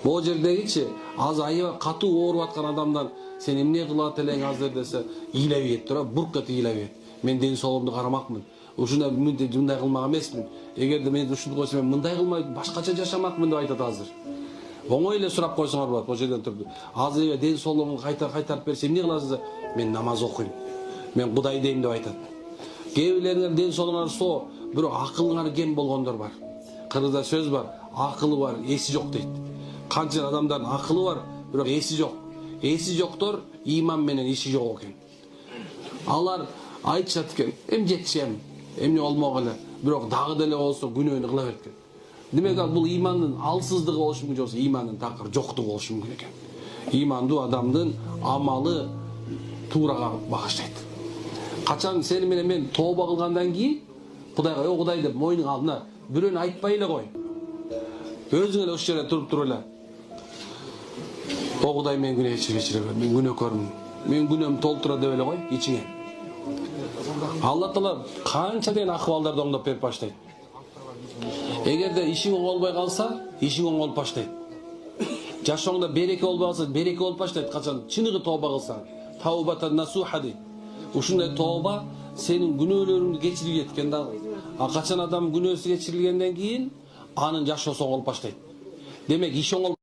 Бул жердегичи аз аябай катуу ооруп аткан адамдан сен эмне кылат элең азыр десе, ыйлай берет тура, бурк этип ыйлай берет. Мен ден соолугумду карамакмын. Ушундай мындай кылмак эмесмин. Эгерде мен ушуну койсом мен мындай кылмай башкача жашамакмын деп айтат азыр. Оңой эле сурап койсоңор болот, бул жерден турду. Азыр ден соолугумду кайтарып берсе эмне кыласыз? Мен намаз окуйм. Мен Кудай дейм деп айтат. Кээ бирлериңер ден соолугуңар соо, бирок акылыңар кем болгондор бар. Кыргызда сөз бар, акылы бар, эси жок дейт. Канча адамдардын акылы бар, бирок эси жок. Эси жоктор иман менен иши жок экен. Алар айтышат экен, жетишем, эмне болмок эле, бирок дагы деле болсо күнөөнү кыла берет экен. Демек бул имандын алсыздыгы болушу мүмкүн, жоксо имандын такыр жоктугу болушу мүмкүн экен. Имандуу адамдын амалы туурага багыштайт. Качан сени менен мен тооба кылгандан кийин Кудайга, "О Кудай" деп мойнуң алдына бирөөнү айтпай эле кой. Өзүң эле ошол жерде туруп эле. "О Кудай, мен күнөө кечире бер, мен күнөөкөрмүн. Мен күнөөмдү толтура" деп эле кой ичиңе. Алла Таала канча деген акыбалдарды оңдоп берип баштайт. Эгерде ишиң оңолбой калса, ишиң оңолуп баштайт. Жашооңда береке болбой калса, береке болуп баштайт. Качан чыныгы тооба кылсаң, таубатан насуха дейт. Ушундай тооба сенин күнөөлөрүңдү кечирип кеткен да. Качан адам күнөөсү кечирилгенден кийин анын жашоосу оңолуп баштайт. Демек иш оңолуп